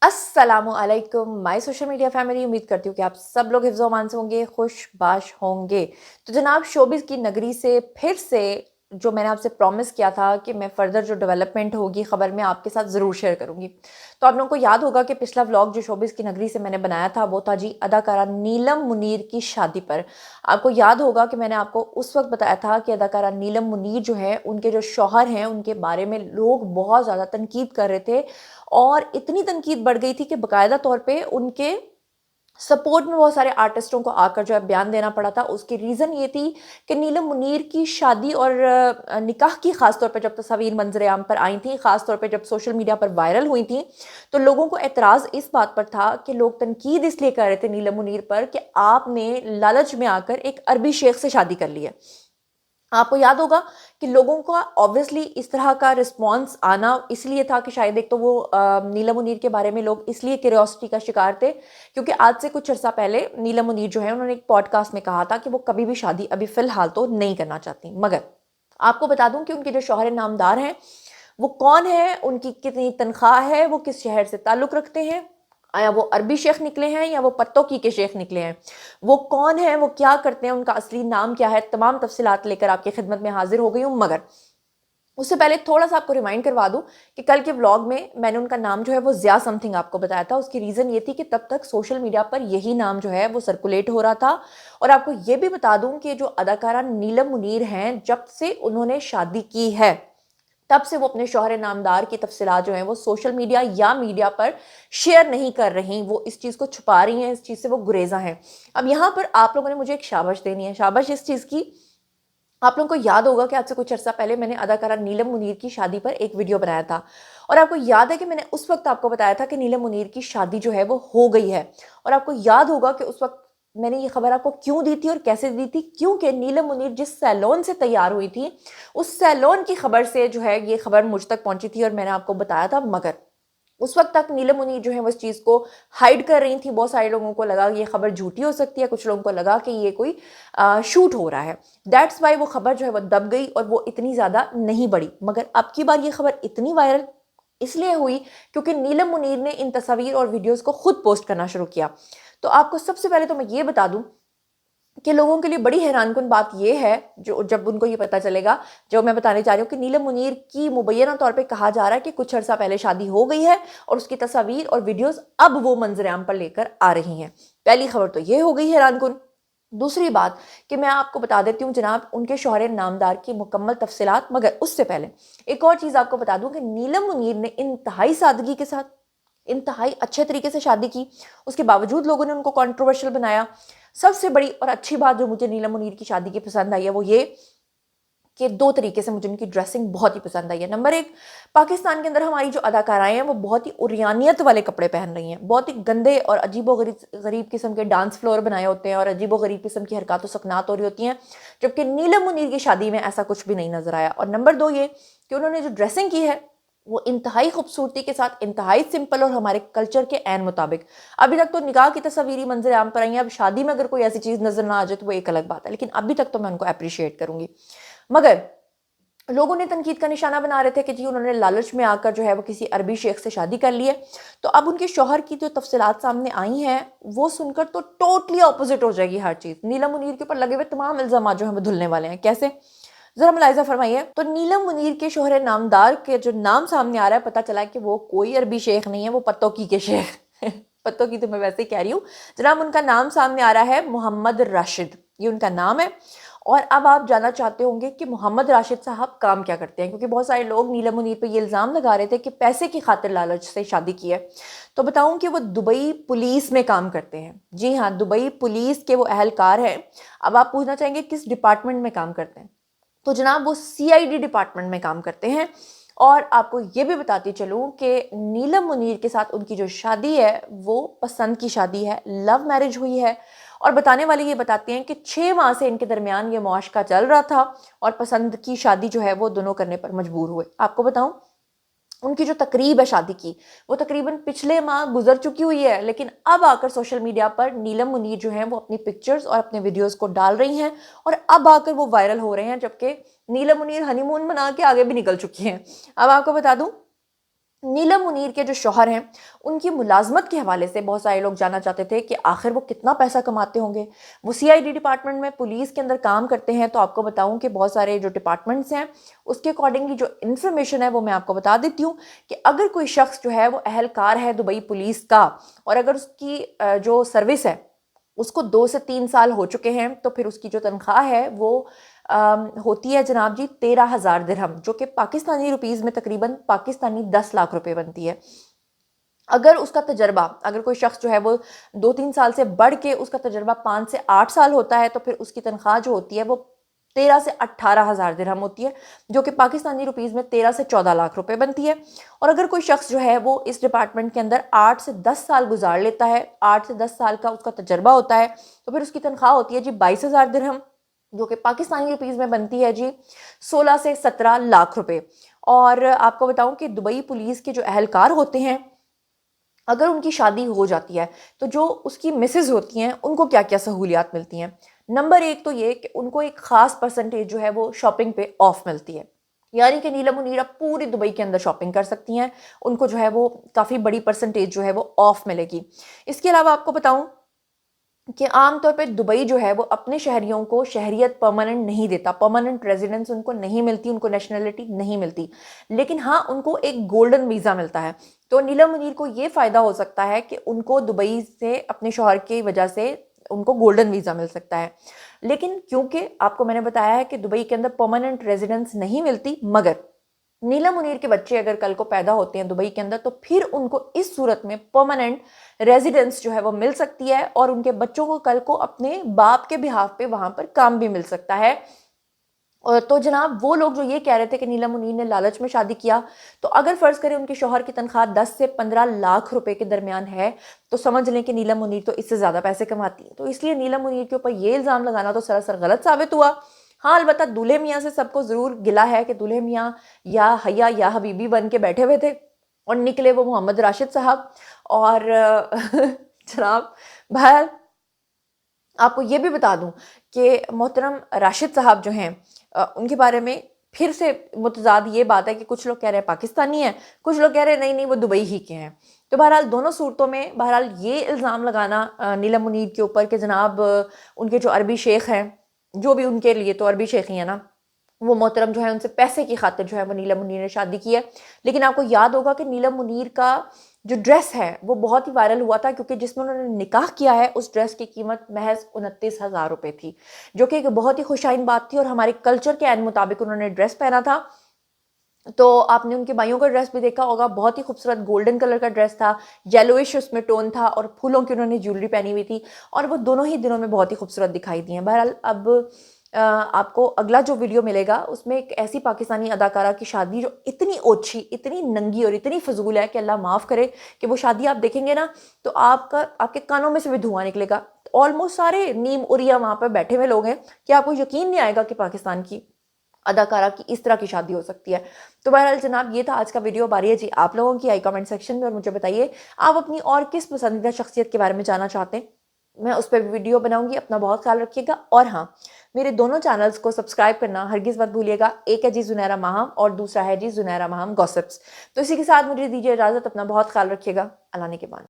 अस्सलामुअलैकुम my social media family. उम्मीद करती हूँ कि आप सब लोग हिफ्ज़ अमान से होंगे, खुशबाश होंगे। तो जनाब, शोबिज़ की नगरी से फिर से जो मैंने आपसे प्रॉमिस किया था कि मैं फ़र्दर जो डेवलपमेंट होगी ख़बर में आपके साथ ज़रूर शेयर करूँगी। तो आप लोगों को याद होगा कि पिछला व्लॉग जो शोबिज़ की नगरी से मैंने बनाया था वो था जी अदाकारा नीलम मुनीर की शादी पर। आपको याद होगा कि मैंने आपको उस वक्त बताया था कि अदाकारा नीलम मुनीर जो है, उनके जो शौहर हैं, उनके बारे में लोग बहुत ज़्यादा तनकीद कर रहे थे और इतनी तनकीद बढ़ गई थी कि बाकायदा तौर पे उनके सपोर्ट में बहुत सारे आर्टिस्टों को आकर जो है बयान देना पड़ा था। उसकी रीज़न ये थी कि नीलम मुनीर की शादी और निकाह की ख़ास तौर पे जब तस्वीर मंजर आम पर आई थी, ख़ास तौर पे जब सोशल मीडिया पर वायरल हुई थी, तो लोगों को एतराज़ इस बात पर था कि लोग तनकीद इसलिए कर रहे थे नीलम मुनीर पर कि आपने लालच में आकर एक अरबी शेख से शादी कर ली है। आपको याद होगा कि लोगों का ऑब्वियसली इस तरह का रिस्पॉन्स आना इसलिए था कि शायद एक तो वो नीलम मुनीर के बारे में लोग इसलिए क्यूरियोसिटी का शिकार थे क्योंकि आज से कुछ अर्सा पहले नीलम मुनीर जो है, उन्होंने एक पॉडकास्ट में कहा था कि वो कभी भी शादी अभी फ़िलहाल तो नहीं करना चाहती। मगर आपको बता दूं कि उनके जो शौहर नामदार हैं वो कौन है, उनकी कितनी तनख्वाह है, वो किस शहर से ताल्लुक़ रखते हैं, आया वो अरबी शेख निकले हैं या वो पत्तोकी के शेख निकले हैं, वो कौन है, वो क्या करते हैं, उनका असली नाम क्या है, तमाम तफसीलात लेकर आपकी खिदमत में हाजिर हो गई हूँ। मगर उससे पहले थोड़ा सा आपको रिमाइंड करवा दूं कि कल के व्लॉग में मैंने उनका नाम जो है वो ज़िया समथिंग आपको बताया था। उसकी रीज़न ये थी कि तब तक सोशल मीडिया पर यही नाम जो है वो सर्कुलेट हो रहा था। और आपको ये भी बता दूं कि जो अदाकारा नीलम मुनीर हैं, जब से उन्होंने शादी की है तब से वो अपने शौहर नामदार की तफसीलात जो हैं वो सोशल मीडिया या मीडिया पर शेयर नहीं कर रही। वो इस चीज़ को छुपा रही हैं, इस चीज़ से वो गुरेजा हैं। अब यहाँ पर आप लोगों ने मुझे एक शाबाश देनी है। शाबाश इस चीज़ की, आप लोगों को याद होगा कि आज से कुछ अर्सा पहले मैंने अदाकारा नीलम मुनीर की शादी पर एक वीडियो बनाया था और आपको याद है कि मैंने उस वक्त आपको बताया था कि नीलम मुनीर की शादी जो है वो हो गई है। और आपको याद होगा कि उस वक्त मैंने ये खबर आपको क्यों दी थी और कैसे दी थी, क्योंकि नीलम मुनीर जिस सैलून से तैयार हुई थी उस सैलून की खबर से जो है ये खबर मुझ तक पहुंची थी और मैंने आपको बताया था। मगर उस वक्त तक नीलम मुनीर जो है वो इस चीज़ को हाइड कर रही थी। बहुत सारे लोगों को लगा कि ये खबर झूठी हो सकती है, कुछ लोगों को लगा कि ये कोई शूट हो रहा है। दैट्स वाई वो खबर जो है वो दब गई और वो इतनी ज़्यादा नहीं बढ़ी। मगर अब की बार ये खबर इतनी वायरल इसलिए हुई क्योंकि नीलम मुनीर ने इन तस्वीर और वीडियोज़ को खुद पोस्ट करना शुरू किया। तो आपको सबसे पहले तो मैं ये बता दूं कि लोगों के लिए बड़ी हैरानकुन बात यह है, जो जब उनको ये पता चलेगा, जो मैं बताने जा रही हूँ कि नीलम मुनीर की मुबैना तौर पे कहा जा रहा है कि कुछ अर्सा पहले शादी हो गई है और उसकी तस्वीर और वीडियोस अब वो मंजरेआम पर लेकर आ रही हैं। पहली खबर तो ये हो गई हैरानकुन। दूसरी बात कि मैं आपको बता देती हूँ जनाब उनके शौहर नामदार की मुकम्मल तफसीलात। मगर उससे पहले एक और चीज़ आपको बता दूं कि नीलम मुनीर ने इंतहाई सादगी के साथ, इंतहाई अच्छे तरीके से शादी की। उसके बावजूद लोगों ने उनको कंट्रोवर्शियल बनाया। सबसे बड़ी और अच्छी बात जो मुझे नीलम मुनीर की शादी की पसंद आई है वो ये कि दो तरीके से मुझे उनकी ड्रेसिंग बहुत ही पसंद आई है। नंबर एक, पाकिस्तान के अंदर हमारी जो अदाकाराएं हैं वो बहुत ही उरियानियत वाले कपड़े पहन रही हैं। बहुत ही गंदे और अजीबो गरीब किस्म के डांस फ्लोर बनाए होते हैं और अजीबो गरीब किस्म की हरकत सकनात हो रही होती हैं, जबकि नीलम मुनीर की शादी में ऐसा कुछ भी नहीं नजर आया। और नंबर दो ये कि उन्होंने जो ड्रेसिंग की है वो इंतहाई खूबसूरती के साथ, इंतहाई सिंपल और हमारे कल्चर के ऐन मुताबिक। अभी तक तो निकाह की तस्वीरी मंजर आम पर आई है, अब शादी में अगर कोई ऐसी चीज़ नजर ना आ जाए तो वो एक अलग बात है, लेकिन अभी तक तो मैं उनको अप्रिशिएट करूंगी। मगर लोगों ने तनकीद का निशाना बना रहे थे कि जी उन्होंने लालच में आकर जो है वो किसी अरबी शेख से शादी कर ली है। तो अब उनके शौहर की जो तफसीलात सामने आई हैं वो सुनकर तो टोटली ऑपोजिट हो जाएगी हर चीज़। नीलम मुनीर के ऊपर लगे हुए तमाम इल्जाम जो है वो धुलने वाले हैं। कैसे, जरा मुलाहिजा फरमाइए। तो नीलम मुनीर के शौहर नामदार के जो नाम सामने आ रहा है, पता चला है कि वो कोई अरबी शेख नहीं है, वो पत्तोकी के शेख पत्तोकी तो मैं वैसे ही कह रही हूँ जनाब। उनका नाम सामने आ रहा है मोहम्मद राशिद, ये उनका नाम है। और अब आप जानना चाहते होंगे कि मोहम्मद राशिद साहब काम क्या करते हैं, क्योंकि बहुत सारे लोग नीलम मुनीर पर ये इल्ज़ाम लगा रहे थे कि पैसे की खातिर लालच से शादी की है। तो बताऊं कि वो दुबई पुलिस में काम करते हैं। जी हाँ, दुबई पुलिस के वो अहलकार हैं। अब आप पूछना चाहेंगे किस डिपार्टमेंट में काम करते हैं, तो जनाब वो सीआईडी डिपार्टमेंट में काम करते हैं। और आपको ये भी बताती चलूँ कि नीलम मुनीर के साथ उनकी जो शादी है वो पसंद की शादी है, लव मैरिज हुई है। और बताने वाले ये बताते हैं कि 6 माह से इनके दरमियान ये मुआशका चल रहा था और पसंद की शादी जो है वो दोनों करने पर मजबूर हुए। आपको बताऊं, उनकी जो तकरीब है शादी की वो तकरीबन पिछले माह गुजर चुकी हुई है, लेकिन अब आकर सोशल मीडिया पर नीलम मुनीर जो हैं वो अपनी पिक्चर्स और अपने वीडियोस को डाल रही हैं और अब आकर वो वायरल हो रहे हैं, जबकि नीलम मुनीर हनीमून मना के आगे भी निकल चुकी हैं। अब आपको बता दूं नीलम मुनीर के जो शौहर हैं, उनकी मुलाजमत के हवाले से बहुत सारे लोग जानना चाहते थे कि आखिर वो कितना पैसा कमाते होंगे। वो सीआईडी डिपार्टमेंट में पुलिस के अंदर काम करते हैं। तो आपको बताऊं कि बहुत सारे जो डिपार्टमेंट्स हैं उसके अकॉर्डिंगली जो इन्फॉर्मेशन है वो मैं आपको बता देती हूँ कि अगर कोई शख्स जो है वो अहलकार है दुबई पुलिस का, और अगर उसकी जो सर्विस है उसको 2 से 3 साल हो चुके हैं, तो फिर उसकी जो तनख्वाह है वो होती है जनाब जी 13,000 दिरहम, जो कि पाकिस्तानी रुपीज़ में तकरीबन पाकिस्तानी 10 लाख रुपए बनती है। अगर उसका तजर्बा, अगर कोई शख्स जो है वो 2-3 साल से बढ़ के उसका तजर्बा 5 से 8 साल होता है, तो फिर उसकी तनख्वाह जो होती है वो 13 से 18,000 दिरहम होती है, जो कि पाकिस्तानी रुपीज़ में 13 से 14 लाख रुपए बनती है। और अगर कोई शख्स जो है वो इस डिपार्टमेंट के अंदर 8 से 10 साल गुजार लेता है, 8 से 10 साल का उसका तजर्बा होता है, तो फिर उसकी तनख्वाह होती है जी 22,000 दिरहम, जो कि पाकिस्तानी रुपीज़ में बनती है जी 16 से 17 लाख रुपए। और आपको बताऊं कि दुबई पुलिस के जो अहलकार होते हैं, अगर उनकी शादी हो जाती है तो जो उसकी मिसेज होती हैं उनको क्या क्या सहूलियात मिलती हैं। नंबर 1 तो ये कि उनको एक ख़ास परसेंटेज जो है वो शॉपिंग पे ऑफ मिलती है, यानी कि नीलम मुनीर अब पूरी दुबई के अंदर शॉपिंग कर सकती हैं, उनको जो है वो काफ़ी बड़ी परसेंटेज जो है वो ऑफ मिलेगी। इसके अलावा आपको बताऊं कि आमतौर पे दुबई जो है वो अपने शहरियों को शहरियत परमानेंट नहीं देता, परमानेंट रेजिडेंस उनको नहीं मिलती, उनको नेशनलिटी नहीं मिलती, लेकिन हाँ उनको एक गोल्डन वीज़ा मिलता है। तो नीलम मुनीर को ये फ़ायदा हो सकता है कि उनको दुबई से अपने शौहर की वजह से उनको गोल्डन वीज़ा मिल सकता है। लेकिन क्योंकि आपको मैंने बताया है कि दुबई के अंदर परमानेंट रेजिडेंस नहीं मिलती, मगर नीलम मुनीर के बच्चे अगर कल को पैदा होते हैं दुबई के अंदर, तो फिर उनको इस सूरत में परमानेंट रेजिडेंस जो है वो मिल सकती है, और उनके बच्चों को कल को अपने बाप के बिहाफ पे वहां पर काम भी मिल सकता है। और तो जनाब वो लोग जो ये कह रहे थे कि नीलम मुनीर ने लालच में शादी किया, तो अगर फर्ज करें उनके शौहर की तनख्वाह 10 से 15 लाख रुपए के दरमियान है, तो समझ लें कि नीलम मुनीर तो इससे ज्यादा पैसे कमाती है। तो इसलिए नीलम मुनीर के ऊपर ये इल्जाम लगाना तो सरासर गलत साबित हुआ। हाँ, अलबत्ता दूल्हे मियाँ से सबको जरूर गिला है कि दूल्हे मियाँ या हया या हबीबी बन के बैठे हुए थे और निकले वो मोहम्मद राशिद साहब। और जनाब बहरहाल आपको ये भी बता दूं कि मोहतरम राशिद साहब जो हैं, उनके बारे में फिर से मुतजाद ये बात है कि कुछ लोग कह रहे हैं पाकिस्तानी हैं, कुछ लोग कह रहे हैं नहीं नहीं वो दुबई ही के हैं। तो बहरहाल दोनों सूरतों में बहरहाल ये इल्ज़ाम लगाना नीलम मुनीर के ऊपर कि जनाब उनके जो अरबी शेख हैं, जो भी उनके लिए तो अरबी शेख ही है ना, वो मोहतरम जो है उनसे पैसे की खातिर जो है वो नीलम मुनीर ने शादी की है। लेकिन आपको याद होगा कि नीलम मुनीर का जो ड्रेस है वो बहुत ही वायरल हुआ था, क्योंकि जिसमें उन्होंने निकाह किया है उस ड्रेस की कीमत महज 29,000 रुपये थी, जो कि एक बहुत ही खुशाइन बात थी। और हमारे कल्चर के एन मुताबिक उन्होंने ड्रेस पहना था। तो आपने उनके भाइयों का ड्रेस भी देखा होगा, बहुत ही खूबसूरत गोल्डन कलर का ड्रेस था, येलोइश उसमें टोन था, और फूलों की उन्होंने ज्वेलरी पहनी हुई थी, और वो दोनों ही दिनों में बहुत ही खूबसूरत दिखाई दी हैं। बहरहाल अब आपको अगला जो वीडियो मिलेगा उसमें एक ऐसी पाकिस्तानी अदाकारा की शादी जो इतनी ओछी, इतनी नंगी और इतनी फजूल है कि अल्लाह माफ़ करे, कि वो शादी आप देखेंगे ना तो आपके कानों में से भी धुआं निकलेगा। ऑलमोस्ट सारे नीम उरिया वहाँ पर बैठे हुए लोग हैं कि आपको यकीन नहीं आएगा कि पाकिस्तान की अदाकारा की इस तरह की शादी हो सकती है। तो बहरहाल जनाब ये था आज का वीडियो। बारी है जी आप लोगों की, आई कमेंट सेक्शन में और मुझे बताइए आप अपनी और किस पसंदीदा शख्सियत के बारे में जानना चाहते हैं, मैं उस पर वीडियो बनाऊंगी। अपना बहुत ख्याल रखिएगा, और हाँ मेरे दोनों चैनल्स को सब्सक्राइब करना हरगिज़ मत भूलिएगा। एक है जी जुनैरा माहम और दूसरा है जी जुनैरा माहम गॉसिप्स। तो इसी के साथ मुझे दीजिए इजाज़त, अपना बहुत ख्याल रखिएगा। अल्लाह ने के बाद।